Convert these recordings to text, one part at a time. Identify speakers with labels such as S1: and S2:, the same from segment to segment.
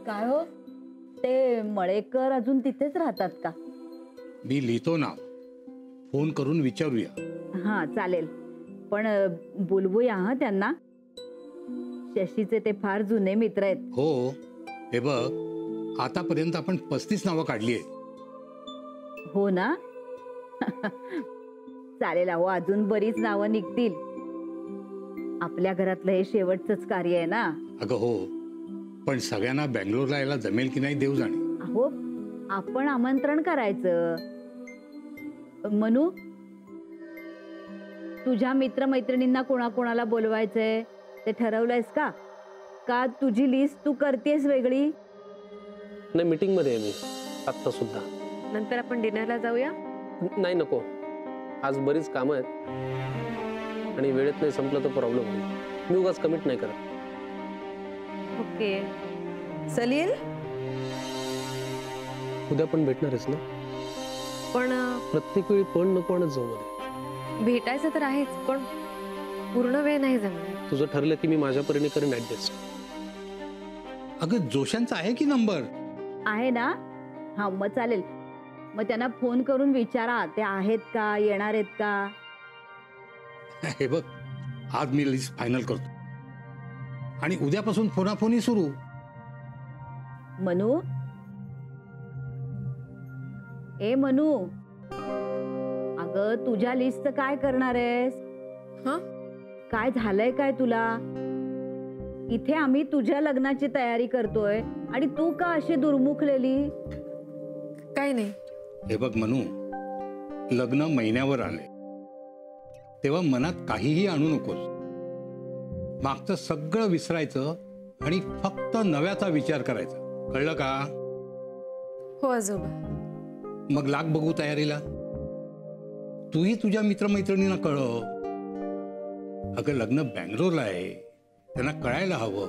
S1: काय हो, ते मळेकर अजून तिथेच राहतात का?
S2: मी लिहितो नाव, फोन करून विचारूया.
S1: हा चालेल, पण बोलवूया हा त्यांना. शशीचे ते फार जुने मित्र आहेत.
S2: हो, हे बघ, आतापर्यंत आपण 35 नावं काढली आहेत.
S1: हो ना. चालेल, अहो अजून बरीच नावं निघतील. आपल्या घरातलं हे शेवटचंच कार्य आहे ना.
S2: अगं हो, पण सगळ्यांना बँगलोरला यायला जमेल की नाही देव जाणे.
S1: अहो, आपण आमंत्रण करायचं. मनू, तुझ्या मित्रमैत्रिणींना कोणाकोणाला बोलवायचंय ते ठरवलंयस का? का तुझी लिस्ट तू करतेस वेगळी?
S3: नाही, मीटिंग मध्ये आहे मी आत्ता सुद्धा.
S4: नंतर आपण डिनरला जाऊया.
S3: नाही, नको, आज बरीच कामं आहेत आणि वेळेत नाही संपलं तर प्रॉब्लेम होईल. मी उगाच कमिट नाही करत.
S4: ओके. सलील,
S3: उद्या पण भेटणारच ना?
S4: पण
S3: प्रत्येक वेळी पण नको आणत जाऊ मध्ये.
S4: भेटायचं तर आहेच, पण पूर्ण वेळ नाही जमणार.
S3: तुझं ठरलं की मी माझ्या परीने करेन ऍडजस्ट.
S2: अगं जोशांचा आहे की नंबर?
S1: आहे ना. हा मग चालेल, मग त्यांना फोन करून विचारा ते आहेत का, येणार आहेत का.
S2: हे बघ, आज मी लिस्ट फायनल करतो आणि उद्यापासून फोनाफोनी सुरू.
S1: मनू, ए मनू, अगं तुझ्या लिस्टचं काय करणार आहेस?
S4: हा,
S1: काय झालंय काय तुला? इथे आम्ही तुझ्या लग्नाची तयारी करतोय आणि तू का अशी दुर्मुखलेली?
S4: काही नाही.
S2: हे बघ मनू, लग्न महिन्यावर आले तेव्हा मनात काहीही आणू नकोस. मागचं सगळं विसरायचं आणि फक्त नव्याचा विचार करायचा. कळलं का?
S4: हो आजोबा.
S2: मग लाग बघू तयारीला. तूही तुझ्या मित्रमैत्रिणींना कळव. अगं लग्न बँगलोरला आहे, त्यांना कळायला हवं.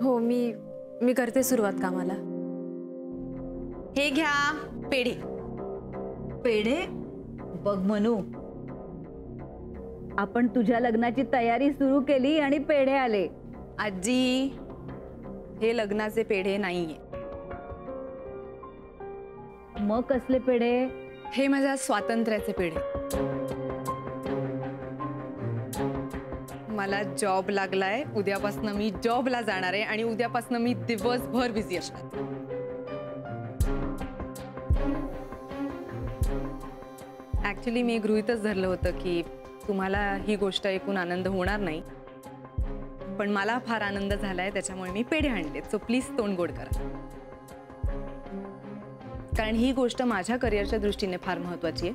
S4: हो, मी करते सुरुवात कामाला. हे घ्या पेढे.
S1: पेढे? बघ मनू, आपण तुझ्या लग्नाची तयारी सुरू केली आणि पेढे आले.
S5: आजी, हे लग्नाचे पेढे नाहीये.
S1: मग कसले पेढे?
S5: हे माझ्या स्वातंत्र्याचे पेढे. मला जॉब लागलाय, उद्यापासून मी जॉबला जाणार आहे आणि उद्यापासून मी दिवसभर बिझी असणार. ऍक्च्युली मी गृहीतच धरलं होतं की तुम्हाला ही गोष्ट ऐकून आनंद होणार नाही, पण मला फार आनंद झालाय, त्याच्यामुळे मी पेढे आणले. सो प्लीज तोंड गोड करा, कारण ही गोष्ट माझ्या करिअरच्या दृष्टीने फार महत्त्वाची आहे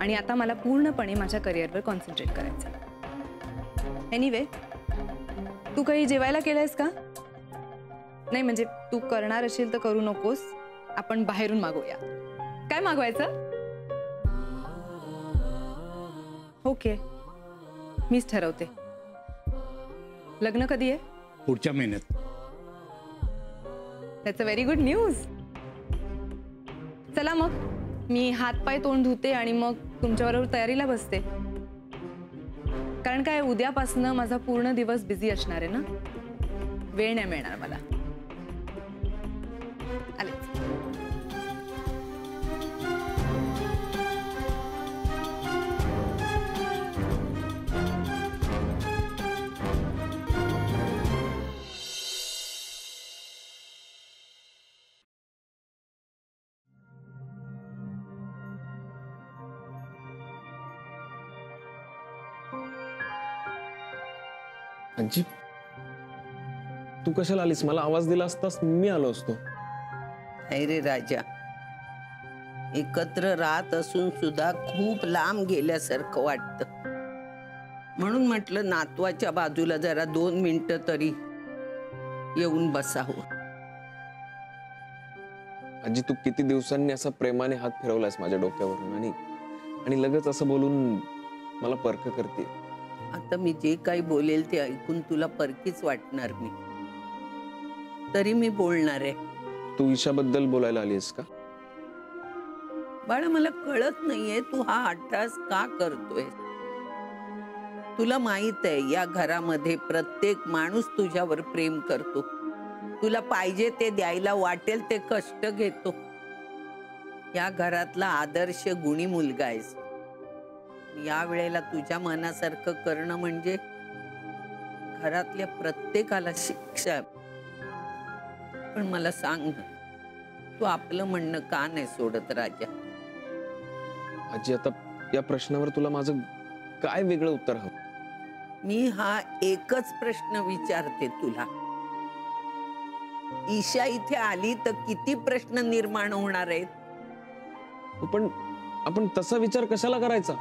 S5: आणि आता मला पूर्णपणे माझ्या करिअरवर कॉन्सन्ट्रेट करायचं आहे. एनिवे, तू काही जेवायला केलंयस का? नाही म्हणजे तू करणार असेल तर करू नकोस, आपण बाहेरून मागवूया. काय मागवायचं? ओके, मीच ठरवते. लग्न कधी आहे?
S2: पुढच्या महिन्यात.
S5: That's a very good news. चला मग, मी हातपाय तोंड धुते आणि मग तुमच्याबरोबर तयारीला बसते. कारण काय, उद्यापासनं माझा पूर्ण दिवस बिझी असणार आहे ना, वेळ नाही मिळणार मला. आले.
S3: आजी, तू कशाला आलीस? मला आवाज दिला असतास मी आलो असतो.
S6: नाही रे राजा, एकत्र राहत असून सुद्धा खूप लांब गेल्यासारखं वाटतं. म्हणून म्हटलं नातवाच्या बाजूला जरा 2 मिनिटं तरी येऊन बसावं.
S7: आजी, तू किती दिवसांनी असा प्रेमाने हात फिरवलास माझ्या डोक्यावरून आणि लगेच असं बोलून मला परक करते.
S6: आता मी जे काही बोलेल ते ऐकून तुला परकीच वाटणार. मी तरी मी बोलणार आहे.
S7: तू ईशाबद्दल बोलायला आलीस का?
S6: बाळा, मला कळत नाहीये तू हा अट्टास का करतोय. तुला माहित आहे या घरामध्ये प्रत्येक माणूस तुझ्यावर प्रेम करतो. तुला पाहिजे ते द्यायला वाटेल ते कष्ट घेतो. या घरातला आदर्श गुणी मुलगा आहेस. या वेळेला तुझ्या मनासारखं करणं म्हणजे घरातल्या प्रत्येकाला शिक्षा. पण मला सांग ना, तू आपलं म्हणणं का नाही सोडत राजा?
S7: आजी, आता या प्रश्नावर तुला माझं काय वेगळं उत्तर हवं?
S6: मी हा एकच प्रश्न विचारते तुला. ईशा इथे आली तर किती प्रश्न निर्माण होणार आहेत?
S7: पण आपण तसा विचार कशाला करायचा?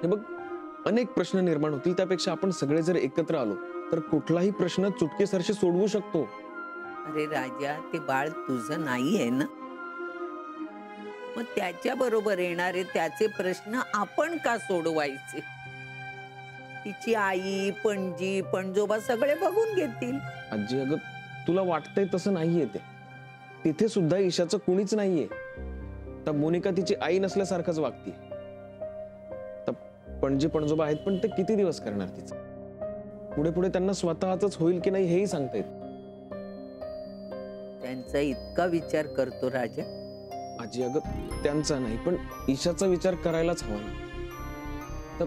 S7: हे बघ, अनेक प्रश्न निर्माण होतील. त्यापेक्षा आपण सगळे जर एकत्र आलो तर कुठलाही प्रश्न चुटकीसरशी सोडवू शकतो.
S6: अरे राजा, ते बाळ तुझं नाही आहे ना? मग त्याच्या बरोबर येणारे त्याचे प्रश्न आपण का सोडवायचे? तिची आई, पणजी, पणजोबा सगळे बघून घेतील.
S7: आजी, अगं तुला वाटतंय तसं नाहीये ते. तिथे सुद्धा ईशाचं कुणीच नाहीये. तर मोनिका तिची आई नसल्यासारखंच वागते. तर पणजी पणजोबा आहेत, पण ते किती दिवस करणार तिचं? पुढे पुढे त्यांना स्वतःच होईल की नाही हेही सांगता येत.
S6: त्यांचा इतका विचार करतो राजा?
S7: आजी, अगं त्यांचा नाही, पण ईशाचा विचार करायलाच हवा ना. तर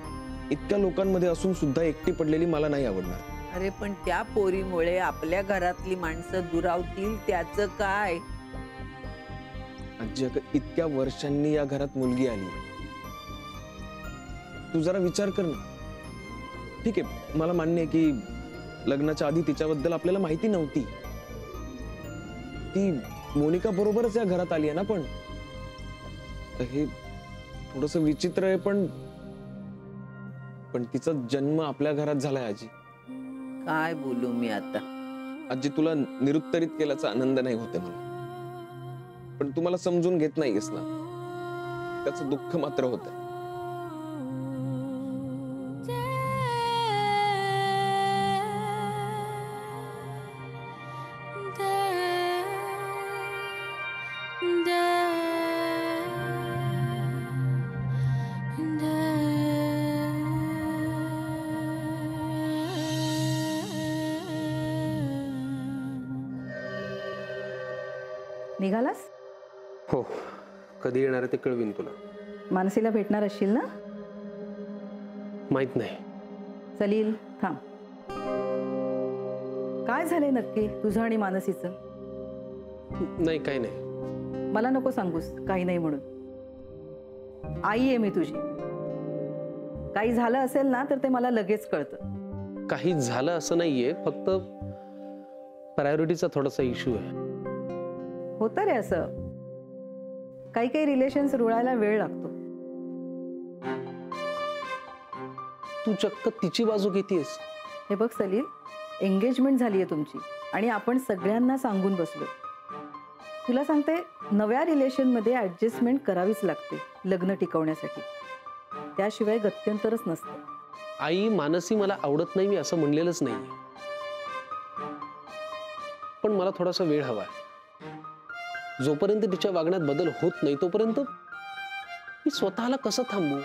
S7: इतक्या लोकांमध्ये असून सुद्धा एकटी पडलेली मला नाही आवडणार.
S6: अरे पण त्या पोरीमुळे आपल्या घरातली माणसं दुरावतील, त्याचं काय?
S7: आजी, अगं इतक्या वर्षांनी या घरात मुलगी आली. तू जरा विचार कर ना. ठीक आहे, मला मान्य आहे की लग्नाच्या आधी तिच्याबद्दल आपल्याला माहिती नव्हती. ती मोनिका बरोबरच या घरात आली आहे ना. पण हे थोडस विचित्र आहे. पण तिचा जन्म आपल्या घरात झालाय. आजी,
S6: काय बोलू मी आता?
S7: आजी, तुला निरुत्तरित केल्याचा आनंद नाही होते मला. पण तू मला समजून घेत नाहीयेस ना. त्याचं दुःख मात्र होतंय.
S1: निघालास?
S3: हो, कधी येणार आहे ते कळवीन तुला.
S1: मानसीला भेटणार असशील ना?
S3: माहित नाही.
S1: सलील, थांब. काय झालंय नक्की तुझं आणि मानसीचं?
S3: नाही, काही नाही.
S1: मला नको सांगूस काही नाही म्हणून. आई आहे मी तुझी. काही झालं असेल ना तर ते मला लगेच कळतं.
S3: काही झालं असं नाहीये, फक्त प्रायोरिटीचा थोडासा इश्यू आहे.
S1: होतं रे असं. काही काही रिलेशन्स रुळायला वेळ लागतो.
S3: तू चक्क तिची बाजू घेतेस.
S1: हे बघ सलील, एंगेजमेंट झाली आहे तुमची आणि आपण सगळ्यांना सांगून बसलो. तुला सांगते, नव्या रिलेशनमध्ये ॲडजस्टमेंट करावीच लागते लग्न टिकवण्यासाठी. त्याशिवाय गत्यंतरच नसतं.
S3: आई, मानसी मला आवडत नाही मी असं म्हणलेलंच नाही. पण मला थोडासा वेळ हवा आहे. जोपर्यंत तिच्या वागण्यात बदल होत नाही तोपर्यंत मी स्वतःला कसं थांबू?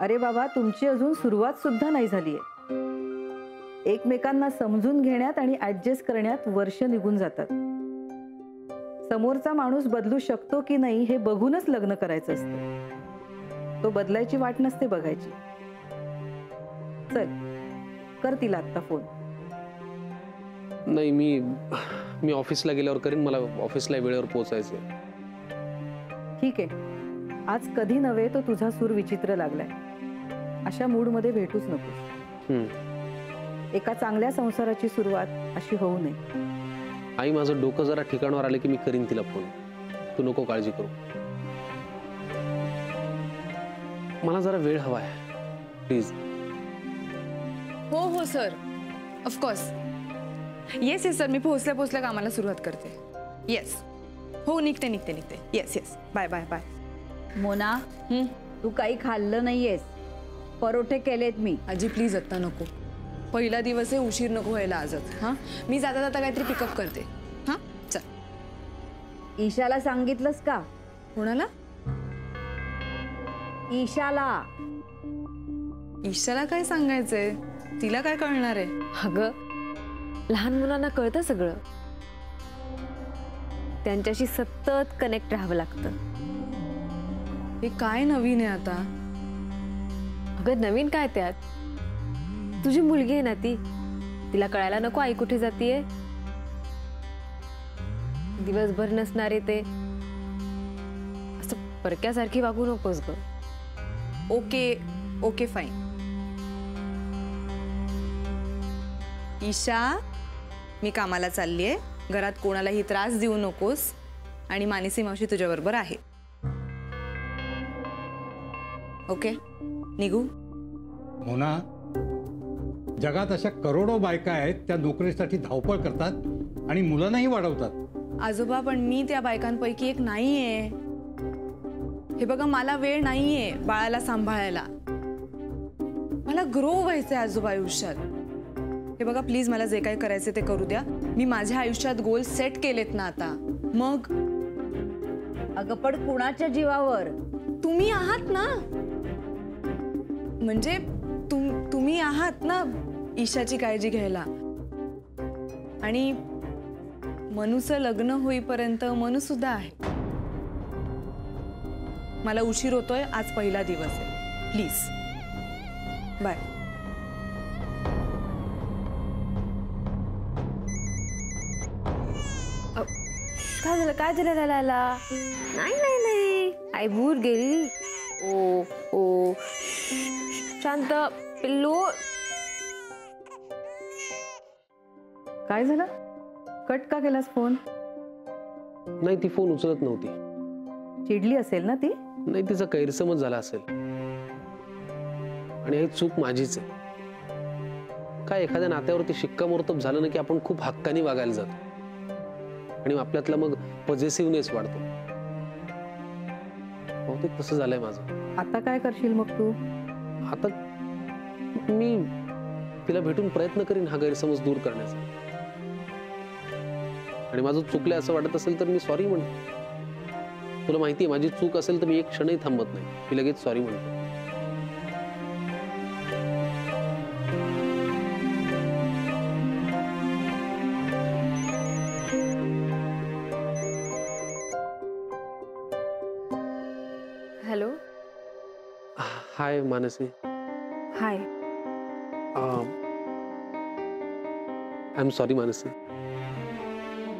S1: अरे बाबा, तुमची अजून सुरुवात सुद्धा नाही झाली आहे. एकमेकांना समजून घेण्यात आणि ॲडजस्ट करण्यात वर्ष निघून जातात. समोरचा माणूस बदलू शकतो की नाही हे बघूनच लग्न करायचं असतं. तो बदलायची वाट नसते बघायची. चल, कर तिला आत्ता फोन.
S3: नाही, मी ऑफिसला गेल्यावर करीन. मला ऑफिसला वेळेवर पोहोचायचंय.
S1: ठीक आहे, आज कधी नव्हे तो तुझा सूर विचित्र लागलाय. अशा मूडमध्ये भेटूच नकोस. एका चांगल्या संसाराची सुरुवात अशी होऊ नये.
S3: आई, माझं डोकं जरा ठिकाणावर आलं की मी करीन तिला फोन. तू नको काळजी करू. मला जरा वेळ हवा आहे, प्लीज.
S5: हो हो sir, of course. Yes yes sir, मी पोहोचल्या कामाला सुरुवात करते. येस, हो, निघते. Yes yes, bye bye bye.
S1: Mona, तू काही खाल्लं नाहीयेस. परोठे केलेत मी.
S5: आजी प्लीज आत्ता नको. पहिला दिवस आहे, उशीर नको व्हायला आजच. हां, मी जाता जाता काहीतरी पिकअप करते. हां, चल.
S1: ईशाला सांगितलंस का?
S5: कोणाला?
S8: ईशाला.
S5: ईशाला काय सांगायचंय? तिला काय कळणार आहे?
S4: अगं, लहान मुलांना कळतं सगळं. त्यांच्याशी सतत कनेक्ट राहावं लागतं.
S5: हे काय नवीन आहे आता?
S4: अगं, नवीन काय त्यात? तुझी मुलगी आहे ना ती, तिला कळायला नको आई कुठे जातीये? दिवसभर नसणारे ते असं परक्यासारखी वागू नकोस ग.
S5: Okay okay fine. ईशा, मी कामाला चाललीये. घरात कोणालाही त्रास देऊ नकोस. आणि मानसी मावशी तुझ्याबरोबर आहे. ओके, निघू?
S2: मोना, जगात अशा करोडो बायका आहेत त्या नोकरीसाठी धावपळ करतात आणि मुलांनाही वाढवतात.
S5: आजोबा, पण मी त्या बायकांपैकी एक नाहीये. हे बघा, मला वेळ नाहीये बाळाला सांभाळायला. मला ग्रो व्हायचंय आजोबा आयुष्यात. हे बघा, प्लीज मला जे काही करायचे ते करू द्या. मी माझ्या आयुष्यात गोल सेट केलेत ना आता. मग
S8: अगं, पण कुणाच्या जीवावर?
S5: तुम्ही आहात ना, म्हणजे तुम्ही आहात ना ईशाची काळजी घ्यायला. आणि मनूचं लग्न होईपर्यंत मनू सुद्धा आहे. मला उशीर होतोय. आज पहिला दिवस आहे. Please bye.
S4: काय झालं लाला? नाही नाही नाही, आई भूर गेली. ओ ओ, शांत पिल्लू.
S1: काय झालं? कट का केलास फोन?
S3: नाही, ती फोन उचलत नव्हती.
S1: चिडली असेल ना ती?
S3: नाही, तिचा गैरसमज झाला असेल. आणि ही चूक माझीच आहे. काय एखाद्या नात्यावरती शिक्कामोर्तब झालं ना की आपण खूप हक्कानी वागायला जातो आणि आपल्यातला मग पॉझिटिव्हनेस वाढतो. बहुतेक तसं झालंय माझं.
S1: आता काय करशील मग तू?
S3: आता मी तिला भेटून प्रयत्न करीन हा गैरसमज दूर करण्याचा. आणि माझं चुकलंय असं वाटत असेल तर मी सॉरी म्हणतो. तुला माहिती आहे, माझी चूक असेल तर मी एक क्षणही थांबत नाही. मी लगेच सॉरी म्हणतो.
S4: Hello.
S3: High Mansi.
S4: High.
S3: I am sorry Mansi.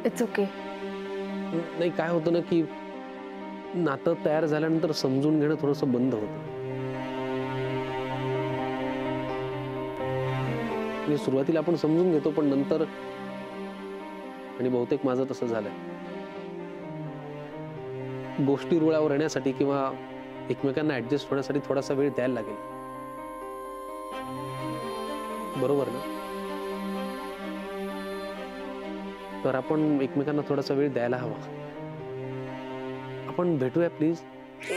S4: It's okay.
S3: नाही, काय होतं ना की नातं तयार झाल्यानंतर समजून घेणं थोडंसं बंद होतं. म्हणजे सुरुवातीला आपण समजून घेतो, पण नंतर, आणि बहुतेक माझं तसं झालंय. गोष्टी रुळावर येण्यासाठी किंवा एकमेकांना ऍडजस्ट होण्यासाठी थोडासा वेळ द्यायला लागेल. बरोबर ना? तर आपण एकमेकांना थोडासा वेळ द्यायला हवा. आपण भेटूया प्लीज.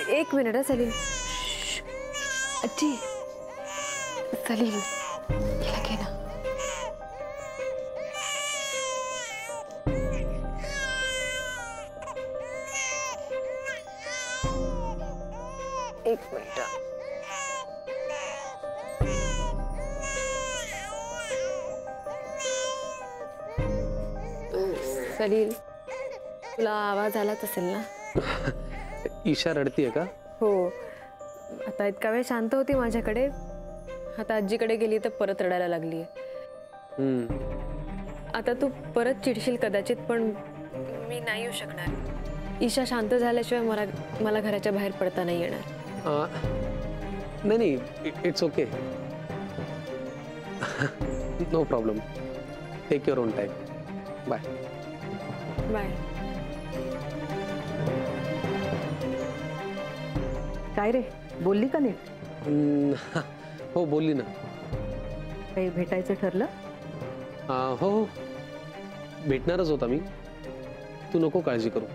S4: एक मिनिट हा सलील. अच्छी सलील, याला घे ना. एक मिनिट. सलील, तुला आवाज आलाच असेल ना?
S3: ईशा रडतीये का?
S4: हो. आता इतका वेळ शांत होती माझ्याकडे, आता आजीकडे गेली तर परत रडायला लागली. आता तू परत चिडशील कदाचित, पण मी नाही येऊ शकणार. ईशा शांत झाल्याशिवाय मला घराच्या बाहेर पडता नाही येणार.
S3: नाही, it's okay. No problem. Take your own time. Bye.
S4: Bye.
S1: काय रे, बोलली का नीट?
S3: हो, बोलली ना.
S1: काही भेटायचं ठरलं?
S3: हो हो, भेटणारच होता मी. तू नको काळजी करू.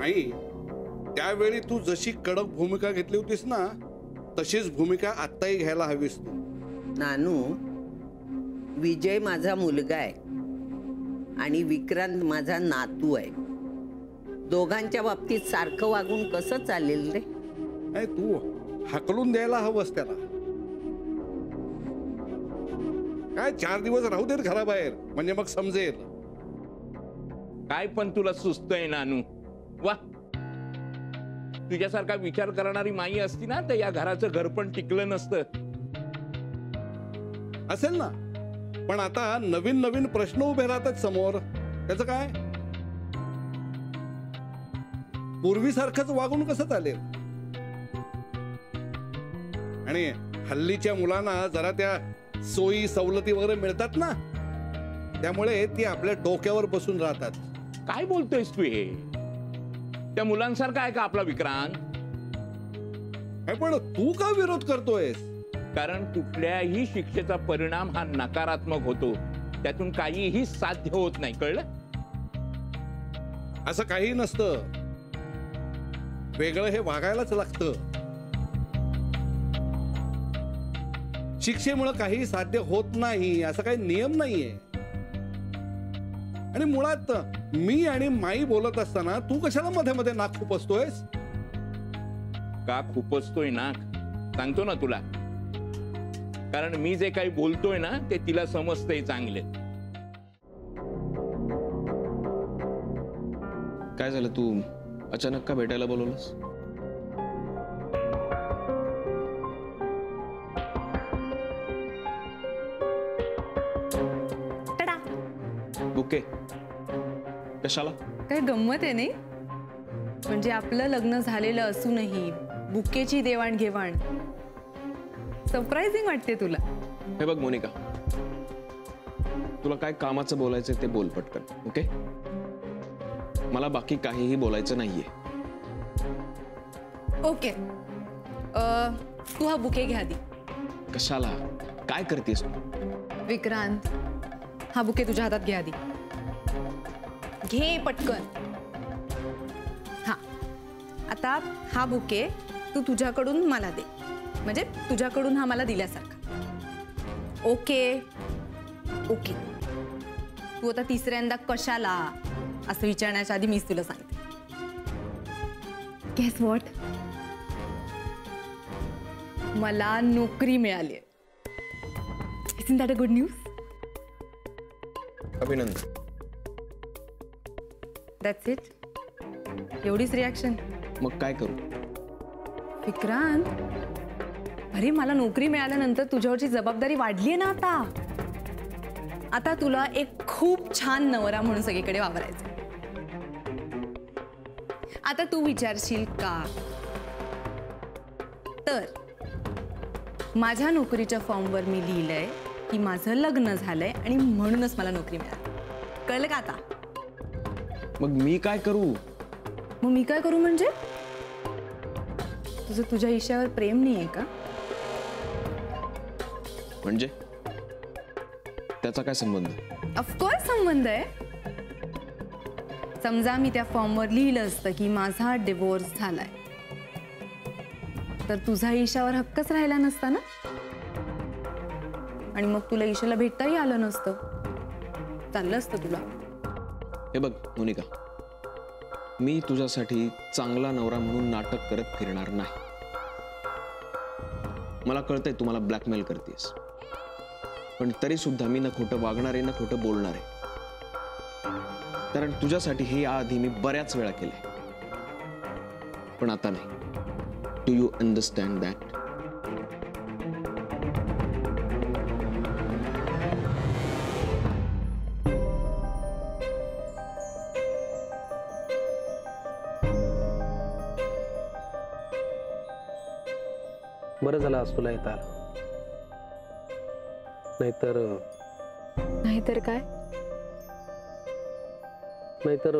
S9: आई, त्यावेळी तू जशी कडक भूमिका घेतली होतीस ना, तशीच भूमिका आत्ताही घ्यायला हवीस तू.
S6: नानू, विजय माझा मुलगा आहे. आणि विक्रांत माझा नातू आहे. दोघांच्या बाबतीत सारखं वागून कसं चालेल रे?
S9: नाही, तू हाकलून द्यायला हवंस त्याला. काय 4 दिवस राहू देत घराबाहेर, म्हणजे मग समजेल.
S10: काय पण तुला सुचतंय नानू. वा, तुझ्यासारखा विचार करणारी माई असती ना तर या घराचं घर पण टिकलं नसतं.
S9: असेल ना, पण आता नवीन नवीन प्रश्न उभे राहतात समोर. त्याचं काय? पूर्वीसारखंच वागून कसं चालेल? आणि हल्लीच्या मुलांना जरा त्या सोयी सवलती वगैरे मिळतात ना, त्यामुळे ती आपल्या डोक्यावर बसून राहतात.
S10: काय बोलतोयस तू हे? त्या मुलांसारखा आहे का आपला विक्रांत?
S9: पण तू का विरोध करतोयस?
S10: कारण कुठल्याही शिक्षेचा परिणाम हा नकारात्मक होतो. त्यातून काहीही साध्य होत नाही, कळलं?
S9: असं काही नसतं. वेगळं हे वागायलाच लागतं. शिक्षेमुळे काही साध्य होत नाही असं काही नियम नाहीये. आणि मुळात मी आणि माई बोलत असताना तू कशाला मध्ये मध्ये नाक खुपसतोयस?
S10: का खुपसतोय नाक सांगतो ना तुला. कारण मी जे काही बोलतोय ना ते तिला समजतंय चांगले.
S7: काय झालं, तू अचानक का भेटायला बोलवलंस? बुके कशाला?
S5: काय गंमत आहे नाही? म्हणजे आपलं लग्न झालेलं असूनही बुकेची देवाणघेवाण. सरप्राइझिंग वाटते तुला.
S7: हे बघ मोनिका, तुला काय कामाचं बोलायचं ते बोल पटकन. ओके, मला बाकी काहीही बोलायचं नाहीये.
S5: ओके, तू हा बुके घ्या आधी.
S7: कशाला? काय करतेस तू?
S5: विक्रांत, हा बुके तुझ्या हातात घे आधी. घे पटकन. हा, आता हा बुके तू तुझ्याकडून मला दे, म्हणजे तुझ्याकडून हा मला दिल्यासारखा. Okay okay. तू आता तिसऱ्यांदा कशाला असं विचारण्याच्या आधी मीच तुला सांगते. Guess what? मला नोकरी मिळाली. Isn't that a good news?
S7: अभिनंदन.
S5: That's it? एवढीच रिॲक्शन?
S7: मग काय करू?
S5: विक्रांत, अरे मला नोकरी मिळाल्यानंतर तुझ्यावरची जबाबदारी वाढली आहे ना आता. आता तुला एक खूप छान नवरा म्हणून सगळीकडे वावरायचं. आता तू विचारशील का? तर माझ्या नोकरीच्या फॉर्मवर मी लिहिलंय की माझं लग्न झालंय आणि म्हणूनच मला नोकरी मिळाली. कळलं का आता?
S7: मग मी काय करू?
S5: मग मी काय करू म्हणजे? तुझं तुझ्या ईशावर प्रेम नाहीये का?
S7: म्हणजे त्याचा काय संबंध?
S5: ऑफकोर्स संबंध आहे. समजा मी त्या फॉर्मवर लिहिलं असतं की माझा डिवोर्स झालाय, तर तुझा ईशावर हक्कच राहिला नसता ना, आणि मग तुला ईशाला भेटताही आलं नसतं. चाललं असतं तुला.
S7: हे बघ मोनिका, मी तुझ्यासाठी चांगला नवरा म्हणून नाटक करत फिरणार नाही. मला कळतंय तू मला ब्लॅकमेल करतेस, पण तरी सुद्धा मी ना खोटं वागणार आहे ना खोटं बोलणार आहे. कारण तुझ्यासाठी हे याआधी मी बऱ्याच वेळा केलंय, पण आता नाही. Do you understand that?
S3: बरं झालं आज तुला येता आलं.
S4: नाहीतर काय?
S3: नाहीतर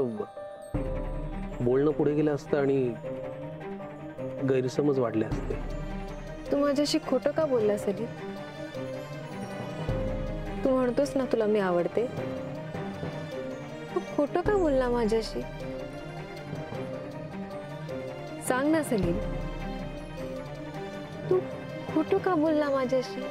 S3: बोलणं पुढे गेलं असतं आणि गैरसमज वाढले असते.
S4: तू माझ्याशी खोटं का बोलला सली? तू म्हणतोस ना तुला मी आवडते. तू खोटं का बोलला माझ्याशी? सांग ना सलीम, तू खोटं का बोलला माझ्याशी?